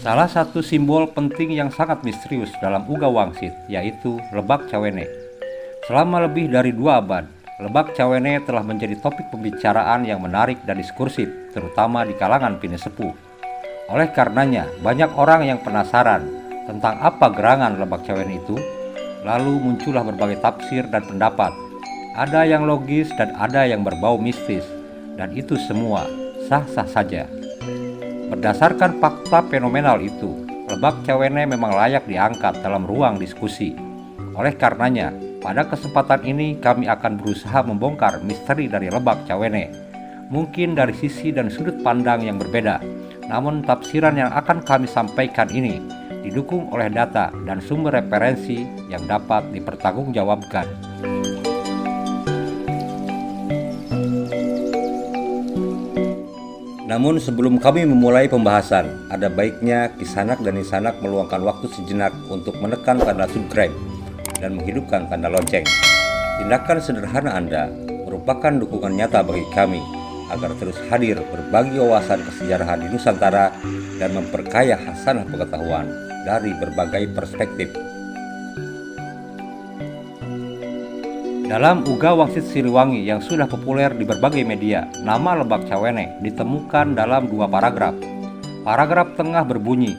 Salah satu simbol penting yang sangat misterius dalam Uga Wangsit yaitu Lebak Cawene. Selama lebih dari 2 abad, Lebak Cawene telah menjadi topik pembicaraan yang menarik dan diskursif, terutama di kalangan pinesepuh. Oleh karenanya, banyak orang yang penasaran tentang apa gerangan Lebak Cawene itu. Lalu muncullah berbagai tafsir dan pendapat. Ada yang logis dan ada yang berbau mistis, dan itu semua sah-sah saja. Berdasarkan fakta fenomenal itu, Lebak Cawene memang layak diangkat dalam ruang diskusi. Oleh karenanya, pada kesempatan ini kami akan berusaha membongkar misteri dari Lebak Cawene. Mungkin dari sisi dan sudut pandang yang berbeda, namun tafsiran yang akan kami sampaikan ini didukung oleh data dan sumber referensi yang dapat dipertanggungjawabkan. Namun sebelum kami memulai pembahasan, ada baiknya Kisanak dan Nisanak meluangkan waktu sejenak untuk menekan tanda subscribe dan menghidupkan tanda lonceng. Tindakan sederhana Anda merupakan dukungan nyata bagi kami agar terus hadir berbagi wawasan kesejarahan di Nusantara dan memperkaya hasanah pengetahuan dari berbagai perspektif. Dalam Uga Wangsit Siliwangi yang sudah populer di berbagai media, nama Lebak Cawene ditemukan dalam 2 paragraf. Paragraf tengah berbunyi,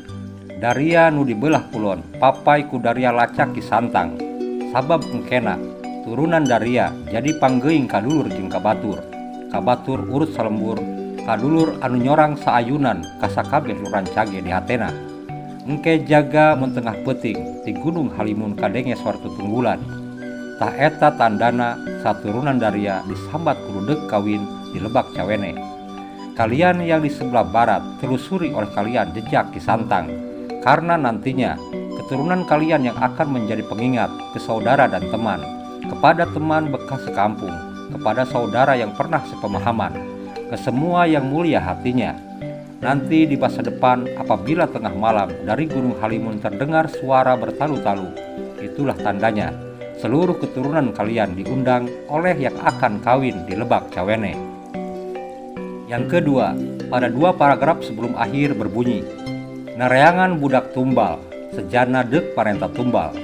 Daria nu dibelah kulon, papai ku Daria lacak kisantang, sabab engkena, turunan Daria jadi panggeuing kadulur jeung kabatur, kabatur urut salembur, kadulur anu nyorang saayunan kasakabeh rancage di hatena, engke jaga mun tengah peuting ti gunung Halimun kadenge suartu tunggulan. Tah eta tandana saturunan Daria disambat kuludeg kawin di Lebak Cawene. Kalian yang di sebelah barat telusuri oleh kalian jejak Kisantang, karena nantinya keturunan kalian yang akan menjadi pengingat ke saudara dan teman, kepada teman bekas sekampung, kepada saudara yang pernah sepemahaman, ke semua yang mulia hatinya. Nanti di masa depan apabila tengah malam dari Gunung Halimun terdengar suara bertalu-talu, itulah tandanya seluruh keturunan kalian diundang oleh yang akan kawin di Lebak Cawene. Yang kedua, pada 2 paragraf sebelum akhir berbunyi, Nereangan budak tumbal, sejana dek parenta tumbal,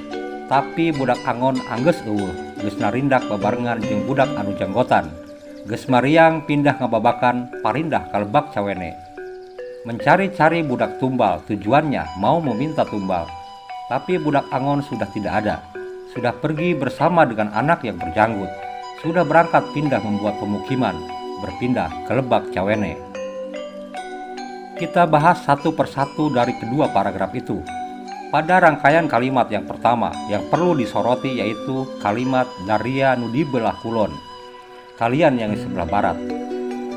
tapi budak angon angges eueuh, geus narindak babarengan jeung budak anu janggotan, geus mariang pindah ngababakan parindah ka Lebak Cawene. Mencari-cari budak tumbal tujuannya mau meminta tumbal, tapi budak angon sudah tidak ada. Sudah pergi bersama dengan anak yang berjanggut, sudah berangkat pindah membuat pemukiman, berpindah ke Lebak Cawene. Kita bahas satu persatu dari kedua paragraf itu. Pada rangkaian kalimat yang pertama yang perlu disoroti yaitu kalimat Daria nu dibelah kulon, kalian yang di sebelah barat.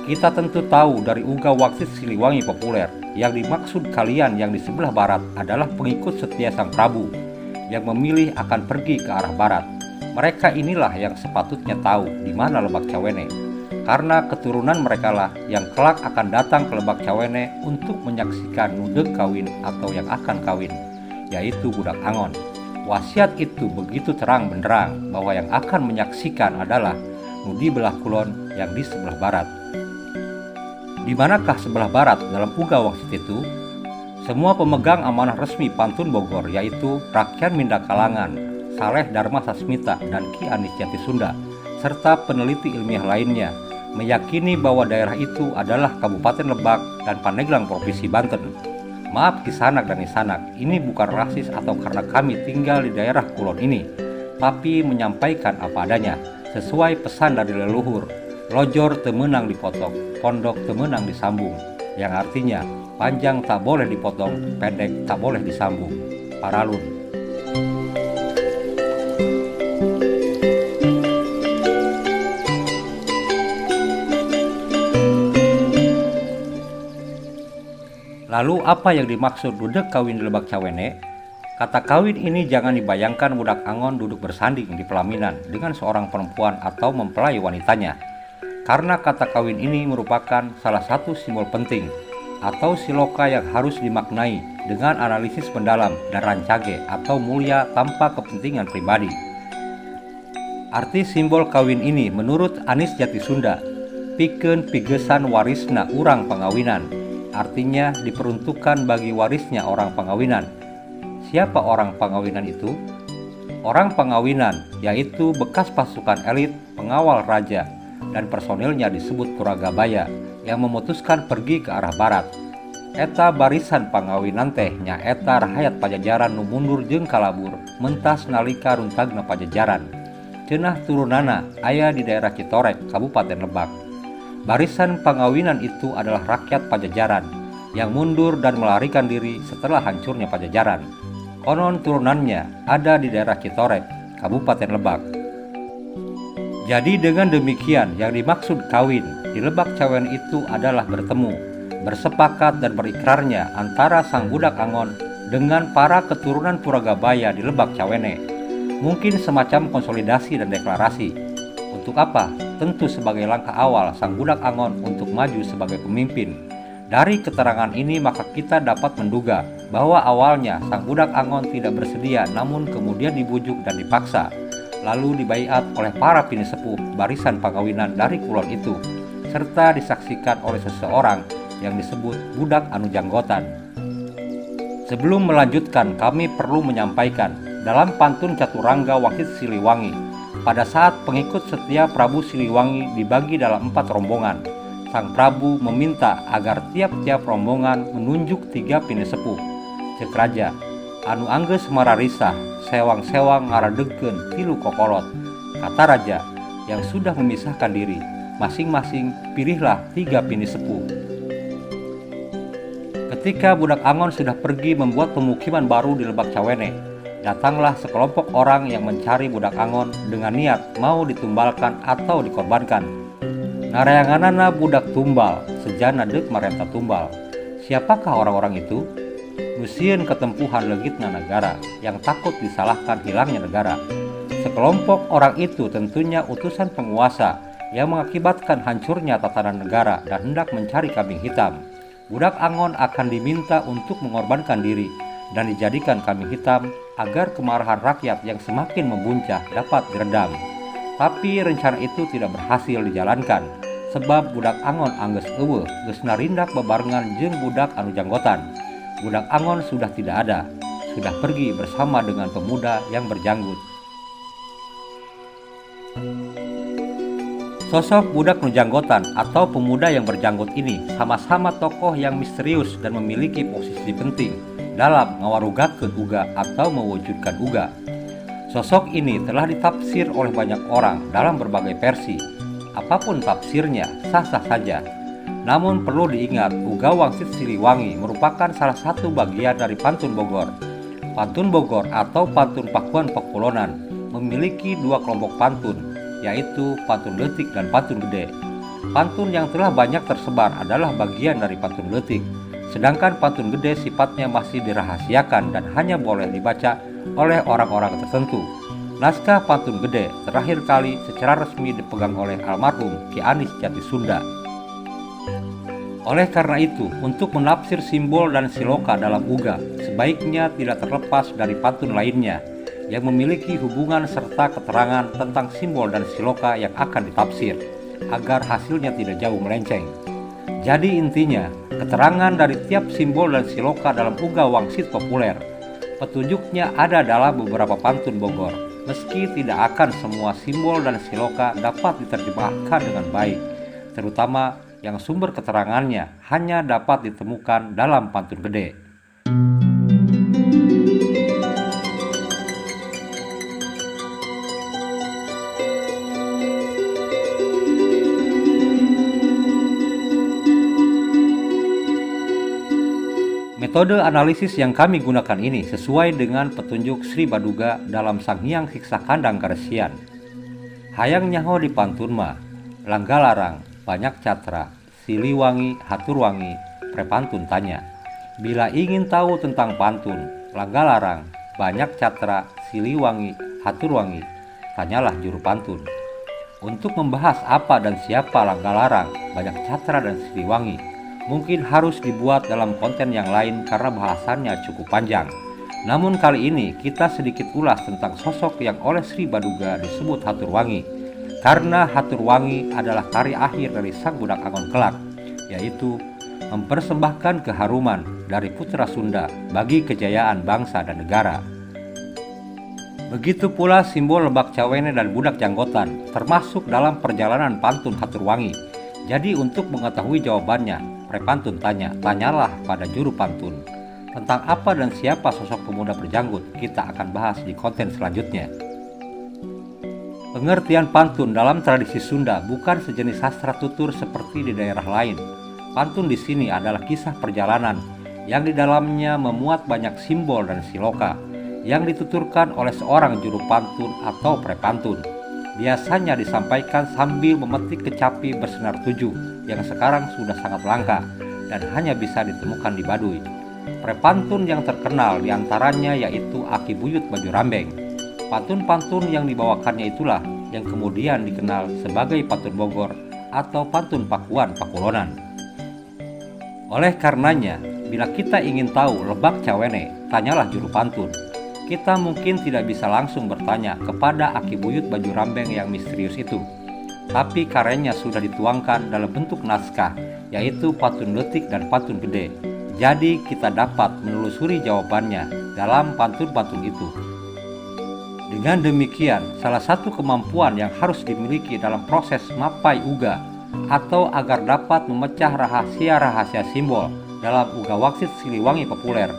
Kita tentu tahu dari Uga Wangsit Siliwangi populer, yang dimaksud kalian yang di sebelah barat adalah pengikut setia Sang Prabu yang memilih akan pergi ke arah barat. Mereka inilah yang sepatutnya tahu di mana Lebak Cawene, karena keturunan mereka lah yang kelak akan datang ke Lebak Cawene untuk menyaksikan nudeg kawin atau yang akan kawin, yaitu budak angon. Wasiat itu begitu terang benderang bahwa yang akan menyaksikan adalah nudi belah kulon yang di sebelah barat. Di manakah sebelah barat dalam Uga Wangsit itu? Semua pemegang amanah resmi Pantun Bogor yaitu Rakyat Minda Kalangan, Saleh Dharma Sasmita dan Ki Anis Jati Sunda, serta peneliti ilmiah lainnya meyakini bahwa daerah itu adalah Kabupaten Lebak dan Pandeglang Provinsi Banten. Maaf Kisanak dan Nisanak, ini bukan rasis atau karena kami tinggal di daerah kulon ini, tapi menyampaikan apa adanya, sesuai pesan dari leluhur, lojor temenang dipotong, pondok temenang disambung, yang artinya panjang tak boleh dipotong, pendek tak boleh disambung. Paralun. Lalu apa yang dimaksud nudeg kawin di Lebak Cawene? Kata kawin ini jangan dibayangkan budak angon duduk bersanding di pelaminan dengan seorang perempuan atau mempelai wanitanya. Karena kata kawin ini merupakan salah satu simbol penting atau siloka yang harus dimaknai dengan analisis mendalam dan rancage atau mulia tanpa kepentingan pribadi. Arti simbol kawin ini menurut Anis Jati Sunda pikeun pigesan warisna urang pangawinan artinya diperuntukkan bagi warisnya orang pangawinan. Siapa orang pangawinan itu? Orang pangawinan yaitu bekas pasukan elit pengawal raja dan personilnya disebut Puragabaya yang memutuskan pergi ke arah barat. Eta barisan pangawinan teh nyaeta rahayat Pajajaran nu mundur jeung kalabur mentas nalika runtagna Pajajaran. Cenah turunana aya di daerah Citorek, Kabupaten Lebak. Barisan pangawinan itu adalah rakyat Pajajaran yang mundur dan melarikan diri setelah hancurnya Pajajaran. Konon turunannya ada di daerah Citorek, Kabupaten Lebak. Jadi dengan demikian yang dimaksud kawin di Lebak Cawen itu adalah bertemu, bersepakat dan berikrarnya antara sang budak Angon dengan para keturunan Puragabaya di Lebak Cawene. Mungkin semacam konsolidasi dan deklarasi. Untuk apa? Tentu sebagai langkah awal sang budak Angon untuk maju sebagai pemimpin. Dari keterangan ini maka kita dapat menduga bahwa awalnya sang budak Angon tidak bersedia, namun kemudian dibujuk dan dipaksa, lalu dibaiat oleh para pinisepuh barisan pangawinan dari kulon itu, serta disaksikan oleh seseorang yang disebut budak anu janggotan. Sebelum melanjutkan, kami perlu menyampaikan dalam pantun Caturangga Wasit Siliwangi, pada saat pengikut setia Prabu Siliwangi dibagi dalam 4 rombongan, sang Prabu meminta agar tiap-tiap rombongan menunjuk 3 pinisepuh. Cek raja, anu anggeus mararisah sewang-sewang ngaradegkeun 3 kokolot. Kata raja yang sudah memisahkan diri, masing-masing pilihlah 3 pinisepuh. Ketika budak Angon sudah pergi membuat pemukiman baru di Lebak Cawene, datanglah sekelompok orang yang mencari budak Angon dengan niat mau ditumbalkan atau dikorbankan. Narayanganana budak tumbal, sejana deuk marenta tumbal. Siapakah orang-orang itu? Nusieun ketempuhan legitna negara yang takut disalahkan hilangnya negara. Sekelompok orang itu tentunya utusan penguasa yang mengakibatkan hancurnya tatanan negara dan hendak mencari kambing hitam. Budak Angon akan diminta untuk mengorbankan diri dan dijadikan kambing hitam agar kemarahan rakyat yang semakin membuncah dapat diredam. Tapi rencana itu tidak berhasil dijalankan, sebab budak Angon anggeus eueuh geus narindak bebarengan jeung budak anu janggotan. Budak Angon sudah tidak ada, sudah pergi bersama dengan pemuda yang berjanggut. Sosok budak nu janggotan atau pemuda yang berjanggut ini sama-sama tokoh yang misterius dan memiliki posisi penting dalam ngawarugakeun uga atau mewujudkan uga. Sosok ini telah ditafsir oleh banyak orang dalam berbagai versi. Apapun tafsirnya sah-sah saja. Namun perlu diingat, uga Wangsit Siliwangi merupakan salah satu bagian dari Pantun Bogor. Pantun Bogor atau Pantun Pakuan Pakulonan memiliki 2 kelompok pantun, yaitu pantun leutik dan pantun gede. Pantun yang telah banyak tersebar adalah bagian dari pantun leutik, sedangkan pantun gede sifatnya masih dirahasiakan dan hanya boleh dibaca oleh orang-orang tertentu. Naskah pantun gede terakhir kali secara resmi dipegang oleh almarhum Ki Anis Jatisunda. Oleh karena itu, untuk menafsir simbol dan siloka dalam uga sebaiknya tidak terlepas dari pantun lainnya yang memiliki hubungan serta keterangan tentang simbol dan siloka yang akan ditafsir, agar hasilnya tidak jauh melenceng. Jadi intinya, keterangan dari tiap simbol dan siloka dalam uga Wangsit populer, petunjuknya ada dalam beberapa pantun Bogor, meski tidak akan semua simbol dan siloka dapat diterjemahkan dengan baik, terutama yang sumber keterangannya hanya dapat ditemukan dalam pantun gede. Metode analisis yang kami gunakan ini sesuai dengan petunjuk Sri Baduga dalam Sang Hyang Siksa Kandang Karesian. Hayang nyaho di pantun mah, Langgalarang, banyak catra, Siliwangi, Haturwangi, prepantun tanya. Bila ingin tahu tentang pantun, Langgalarang, banyak catra, Siliwangi, Haturwangi, tanyalah juru pantun. Untuk membahas apa dan siapa Langgalarang, banyak catra dan Siliwangi, mungkin harus dibuat dalam konten yang lain karena bahasannya cukup panjang. Namun kali ini kita sedikit ulas tentang sosok yang oleh Sri Baduga disebut Haturwangi, karena Haturwangi adalah karya akhir dari sang budak Angon kelak, yaitu mempersembahkan keharuman dari putra Sunda bagi kejayaan bangsa dan negara. Begitu pula simbol Lebak Cawene dan Budak Janggotan termasuk dalam perjalanan pantun Haturwangi. Jadi untuk mengetahui jawabannya, Prepantun tanya, tanyalah pada juru pantun. Tentang apa dan siapa sosok pemuda berjanggut kita akan bahas di konten selanjutnya. Pengertian pantun dalam tradisi Sunda bukan sejenis sastra tutur seperti di daerah lain. Pantun di sini adalah kisah perjalanan yang di dalamnya memuat banyak simbol dan siloka yang dituturkan oleh seorang juru pantun atau prepantun. Biasanya disampaikan sambil memetik kecapi bersenar tujuh yang sekarang sudah sangat langka dan hanya bisa ditemukan di Baduy. Prepantun yang terkenal diantaranya yaitu Aki Buyut Baju Rambeng. Pantun-pantun yang dibawakannya itulah yang kemudian dikenal sebagai pantun Bogor atau pantun Pakuan Pakulonan. Oleh karenanya, bila kita ingin tahu Lebak Cawene, tanyalah juru pantun. Kita mungkin tidak bisa langsung bertanya kepada Aki Buyut Baju Rambeng yang misterius itu. Tapi karyanya sudah dituangkan dalam bentuk naskah, yaitu pantun letik dan pantun gede. Jadi kita dapat menelusuri jawabannya dalam pantun-pantun itu. Dengan demikian, salah satu kemampuan yang harus dimiliki dalam proses mapai uga atau agar dapat memecah rahasia-rahasia simbol dalam uga waksit Siliwangi populer,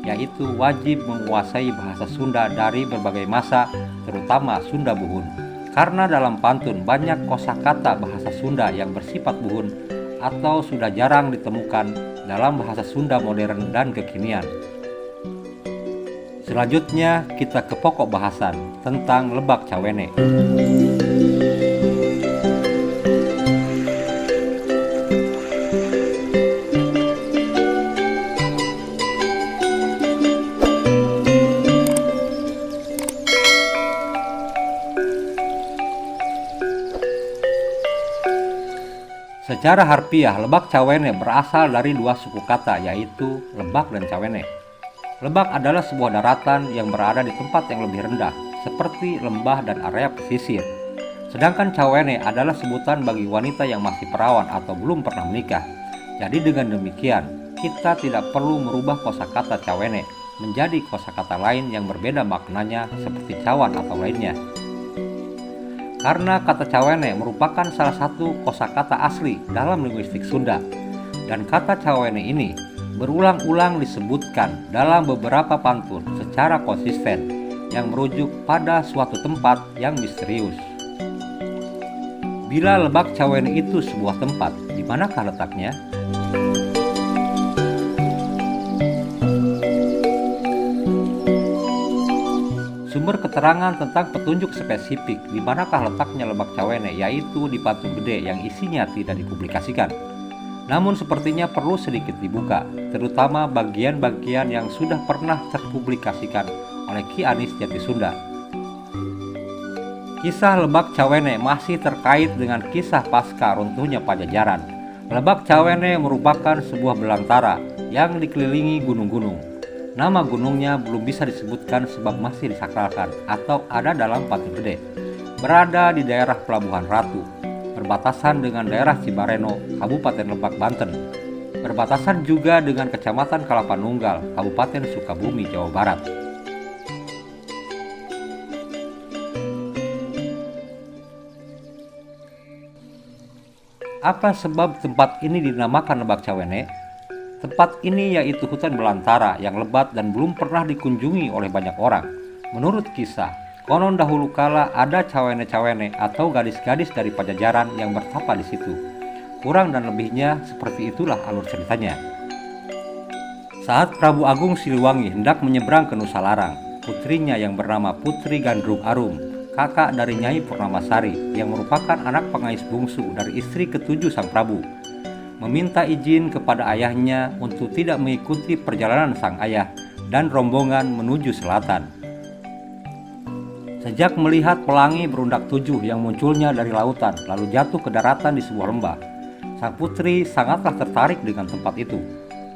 yaitu wajib menguasai bahasa Sunda dari berbagai masa, terutama Sunda Buhun. Karena dalam pantun banyak kosakata bahasa Sunda yang bersifat Buhun atau sudah jarang ditemukan dalam bahasa Sunda modern dan kekinian. Selanjutnya kita ke pokok bahasan tentang Lebak Cawene. Secara harfiah, Lebak Cawene berasal dari dua suku kata, yaitu Lebak dan Cawene. Lebak adalah sebuah daratan yang berada di tempat yang lebih rendah, seperti lembah dan area pesisir. Sedangkan Cawene adalah sebutan bagi wanita yang masih perawan atau belum pernah menikah. Jadi dengan demikian, kita tidak perlu merubah kosakata Cawene menjadi kosakata lain yang berbeda maknanya seperti cawan atau lainnya. Karena kata Cawene merupakan salah satu kosakata asli dalam linguistik Sunda, dan kata Cawene ini berulang-ulang disebutkan dalam beberapa pantun secara konsisten yang merujuk pada suatu tempat yang misterius. Bila Lebak Cawene itu sebuah tempat, di manakah letaknya? Sumber keterangan tentang petunjuk spesifik di manakah letaknya Lebak Cawene yaitu di pantun gede yang isinya tidak dipublikasikan. Namun sepertinya perlu sedikit dibuka, terutama bagian-bagian yang sudah pernah terpublikasikan oleh Ki Anis Jatisunda. Kisah Lebak Cawene masih terkait dengan kisah pasca runtuhnya Pajajaran. Lebak Cawene merupakan sebuah belantara yang dikelilingi gunung-gunung. Nama gunungnya belum bisa disebutkan sebab masih disakralkan atau ada dalam pantun gede. Berada di daerah Pelabuhan Ratu, berbatasan dengan daerah Cibareno, Kabupaten Lebak, Banten. Berbatasan juga dengan Kecamatan Kalapanunggal, Kabupaten Sukabumi, Jawa Barat. Apa sebab tempat ini dinamakan Lebak Cawene? Tempat ini yaitu hutan belantara yang lebat dan belum pernah dikunjungi oleh banyak orang. Menurut kisah, konon dahulu kala ada cawene-cawene atau gadis-gadis dari Pajajaran yang bertapa di situ. Kurang dan lebihnya seperti itulah alur ceritanya. Saat Prabu Agung Siliwangi hendak menyeberang ke Nusa Larang, putrinya yang bernama Putri Gandrung Arum, kakak dari Nyai Purnamasari yang merupakan anak pengais bungsu dari istri ketujuh sang Prabu, meminta izin kepada ayahnya untuk tidak mengikuti perjalanan sang ayah dan rombongan menuju selatan. Sejak melihat pelangi berundak tujuh yang munculnya dari lautan lalu jatuh ke daratan di sebuah lembah, sang putri sangatlah tertarik dengan tempat itu.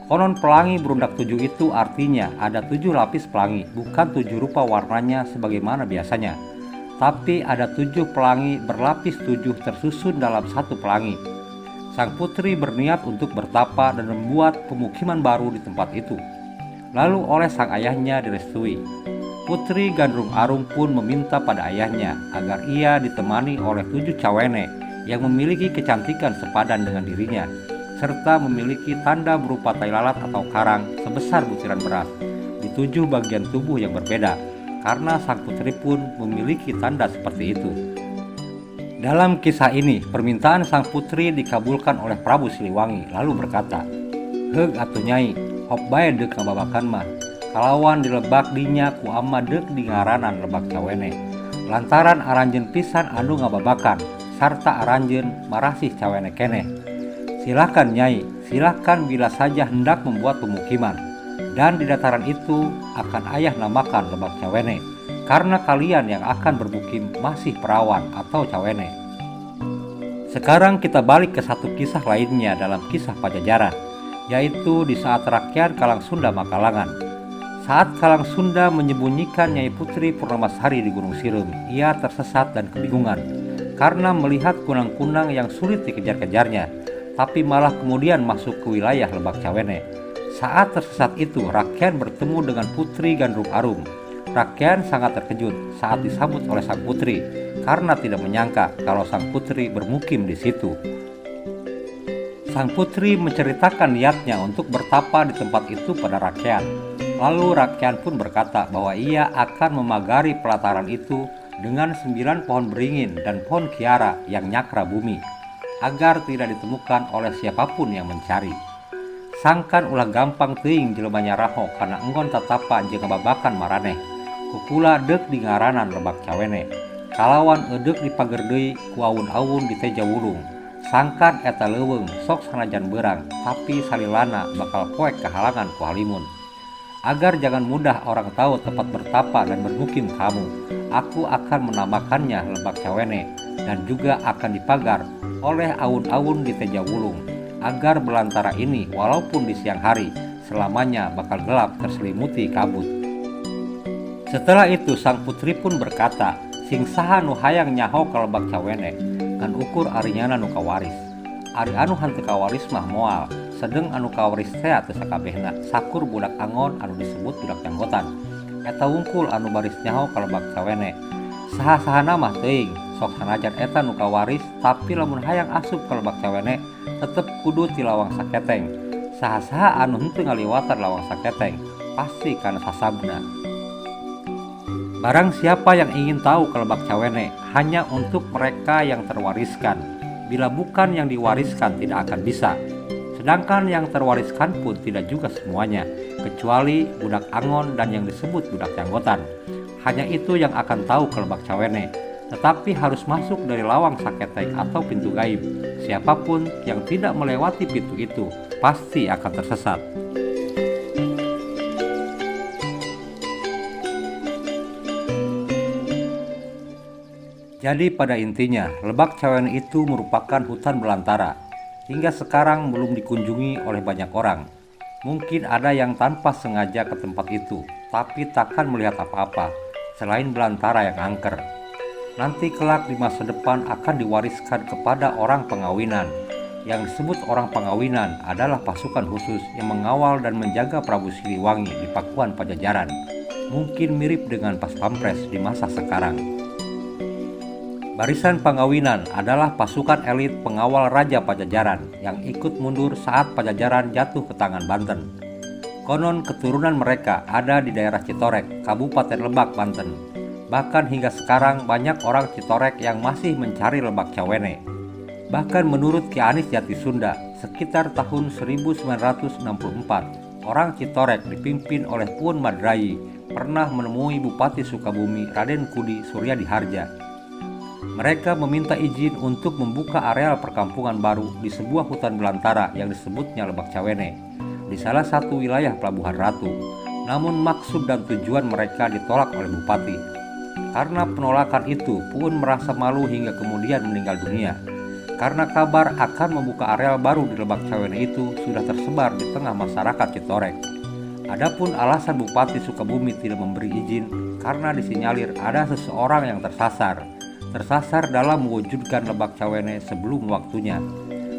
Konon pelangi berundak tujuh itu artinya ada 7 lapis pelangi, bukan 7 rupa warnanya sebagaimana biasanya, tapi ada 7 pelangi berlapis 7 tersusun dalam satu pelangi. Sang putri berniat untuk bertapa dan membuat pemukiman baru di tempat itu. Lalu oleh sang ayahnya direstui. Putri Gandrung Arum pun meminta pada ayahnya agar ia ditemani oleh 7 cawene yang memiliki kecantikan sepadan dengan dirinya, serta memiliki tanda berupa tai lalat atau karang sebesar butiran beras di 7 bagian tubuh yang berbeda, karena sang putri pun memiliki tanda seperti itu. Dalam kisah ini, permintaan sang putri dikabulkan oleh Prabu Siliwangi, lalu berkata, "Heug atuh nyai, hop bae deuk ngababakan mah, kalawan dilebak dinya ku ama deuk di ngaranan lebak cawene. Lantaran aranjeun pisan anu ngababakan, sarta aranjeun marasih cawene keneh. Silahkan nyai, silahkan bila saja hendak membuat pemukiman, dan di dataran itu akan ayah namakan lebak cawene, karena kalian yang akan bermukim masih perawan atau cawene." Sekarang kita balik ke satu kisah lainnya dalam kisah Pajajaran, yaitu di saat rakyat Kalang Sunda Makalangan. Saat Kalang Sunda menyembunyikan Nyai Putri Purnamasari di Gunung Sirum, ia tersesat dan kebingungan karena melihat kunang-kunang yang sulit dikejar-kejarnya, tapi malah kemudian masuk ke wilayah Lebak Cawene. Saat tersesat itu, Rakyat bertemu dengan Putri Gandrung Arum. Rakyat sangat terkejut saat disambut oleh sang putri karena tidak menyangka kalau sang putri bermukim di situ. Sang putri menceritakan niatnya untuk bertapa di tempat itu pada Rakyat. Lalu Rakyat pun berkata bahwa ia akan memagari pelataran itu dengan 9 pohon beringin dan pohon kiara yang nyakra bumi, agar tidak ditemukan oleh siapapun yang mencari. Sangkan ulah gampang teuing jelema nyaraho kana enggon tatapa jeung ngababakan maraneh. Kukula deuk di ngaranan Lebak Cawene, kalawan edeuk dipager deui ku awun-awun di teja wulung. Sangkan eta leuweung sok sanajan beurang, tapi salilana bakal poek kehalangan ku halimun. Agar jangan mudah orang tahu tempat bertapa dan bermukim kamu, aku akan menamakannya Lebak Cawene, dan juga akan dipagar oleh awun-awun di teja wulung, agar belantara ini walaupun di siang hari selamanya bakal gelap terselimuti kabut. Setelah itu sang putri pun berkata, "Sing saha nu hayang nyaho ka Lebak Cawene, ngan ukur arinyana nu kawaris. Ari anu henteu kawaris mah moal, sedeng anu kawaris teh teu sakabehna, sakur budak angon anu disebut budak janggotan. Eta wungkul anu baris nyaho ka Lebak Cawene. Saha-sahana mah teuing, sok sanajan eta nu kawaris, tapi lamun hayang asup ka Lebak Cawene tetep kudu ti lawang saketeng. Saha-saha anu henteu ngaliwatan lawang saketeng, pasti kana sasabna." Barang siapa yang ingin tahu ke Lebak Cawene hanya untuk mereka yang terwariskan. Bila bukan yang diwariskan tidak akan bisa. Sedangkan yang terwariskan pun tidak juga semuanya, kecuali budak angon dan yang disebut budak janggotan. Hanya itu yang akan tahu ke Lebak Cawene, tetapi harus masuk dari lawang saketeng atau pintu gaib. Siapapun yang tidak melewati pintu itu pasti akan tersesat. Jadi pada intinya, Lebak Cawene itu merupakan hutan belantara. Hingga sekarang belum dikunjungi oleh banyak orang. Mungkin ada yang tanpa sengaja ke tempat itu, tapi takkan melihat apa-apa selain belantara yang angker. Nanti kelak di masa depan akan diwariskan kepada orang pengawinan. Yang disebut orang pengawinan adalah pasukan khusus yang mengawal dan menjaga Prabu Siliwangi di Pakuan Pajajaran. Mungkin mirip dengan Pas Pampres di masa sekarang. Barisan Pangawinan adalah pasukan elit pengawal Raja Pajajaran yang ikut mundur saat Pajajaran jatuh ke tangan Banten. Konon keturunan mereka ada di daerah Citorek, Kabupaten Lebak, Banten. Bahkan hingga sekarang banyak orang Citorek yang masih mencari Lebak Cawene. Bahkan menurut Ki Anis Jatisunda, sekitar tahun 1964, orang Citorek dipimpin oleh Puun Madrayi pernah menemui Bupati Sukabumi Raden Kudi Suryadiharja. Mereka meminta izin untuk membuka areal perkampungan baru di sebuah hutan belantara yang disebutnya Lebak Cawene, di salah satu wilayah Pelabuhan Ratu. Namun maksud dan tujuan mereka ditolak oleh Bupati. Karena penolakan itu, Puun merasa malu hingga kemudian meninggal dunia. Karena kabar akan membuka areal baru di Lebak Cawene itu sudah tersebar di tengah masyarakat Citorek. Adapun alasan Bupati Sukabumi tidak memberi izin karena disinyalir ada seseorang yang tersasar dalam mewujudkan Lebak Cawene sebelum waktunya.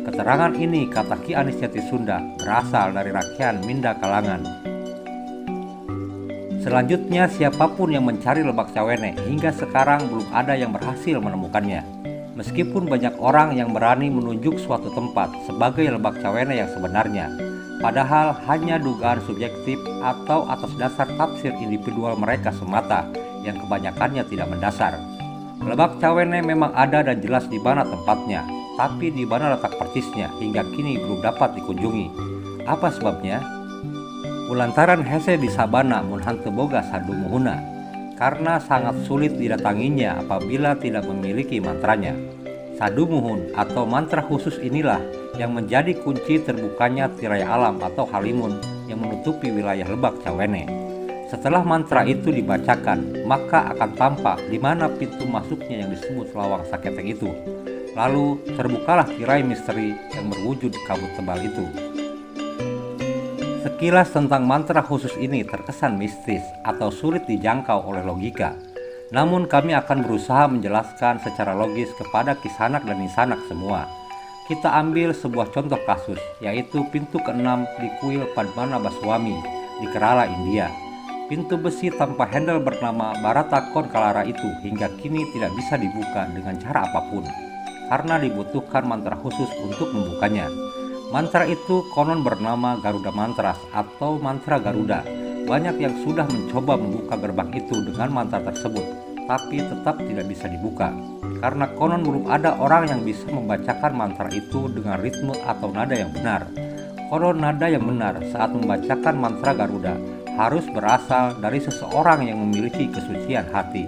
Keterangan ini, kata Ki Anis Jatisunda, berasal dari rakyat Minda Kalangan. Selanjutnya, siapapun yang mencari Lebak Cawene hingga sekarang belum ada yang berhasil menemukannya. Meskipun banyak orang yang berani menunjuk suatu tempat sebagai Lebak Cawene yang sebenarnya, padahal hanya dugaan subjektif atau atas dasar tafsir individual mereka semata yang kebanyakannya tidak mendasar. Lebak Cawene memang ada dan jelas di mana tempatnya, tapi di mana letak persisnya hingga kini belum dapat dikunjungi. Apa sebabnya? Ulantaran hese di sabana mun hanteu boga sadumuhuna, karena sangat sulit didatanginya apabila tidak memiliki mantranya. Sadumuhun atau mantra khusus inilah yang menjadi kunci terbukanya tirai alam atau halimun yang menutupi wilayah Lebak Cawene. Setelah mantra itu dibacakan, maka akan tampak di mana pintu masuknya yang disebut lawang saketek itu. Lalu terbukalah tirai misteri yang berwujud kabut tebal itu. Sekilas tentang mantra khusus ini terkesan mistis atau sulit dijangkau oleh logika. Namun kami akan berusaha menjelaskan secara logis kepada Kisanak dan Nisanak semua. Kita ambil sebuah contoh kasus, yaitu pintu ke-6 di kuil Padmana Baswami di Kerala, India. Pintu besi tanpa handle bernama Baratakon Kalara itu hingga kini tidak bisa dibuka dengan cara apapun, karena dibutuhkan mantra khusus untuk membukanya. Mantra itu konon bernama Garuda Mantras atau mantra Garuda. Banyak yang sudah mencoba membuka gerbang itu dengan mantra tersebut, tapi tetap tidak bisa dibuka. Karena konon belum ada orang yang bisa membacakan mantra itu dengan ritme atau nada yang benar. Konon nada yang benar saat membacakan mantra Garuda harus berasal dari seseorang yang memiliki kesucian hati.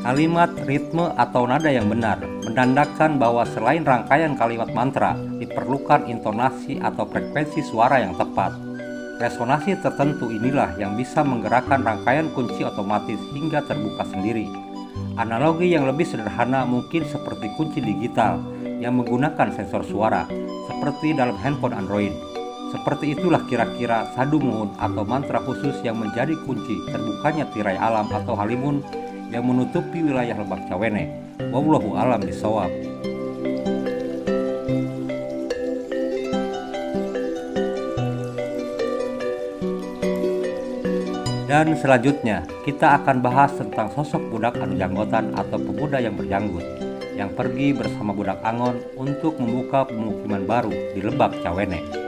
Kalimat, ritme, atau nada yang benar menandakan bahwa selain rangkaian kalimat mantra, diperlukan intonasi atau frekuensi suara yang tepat. Resonansi tertentu inilah yang bisa menggerakkan rangkaian kunci otomatis hingga terbuka sendiri. Analogi yang lebih sederhana mungkin seperti kunci digital yang menggunakan sensor suara, seperti dalam handphone Android. Seperti itulah kira-kira sadumuhun atau mantra khusus yang menjadi kunci terbukanya tirai alam atau halimun yang menutupi wilayah Lebak Cawene. Wallahu a'lam bishawab. Dan selanjutnya kita akan bahas tentang sosok budak anu janggotan atau pemuda yang berjanggut yang pergi bersama budak Angon untuk membuka pemukiman baru di Lebak Cawene.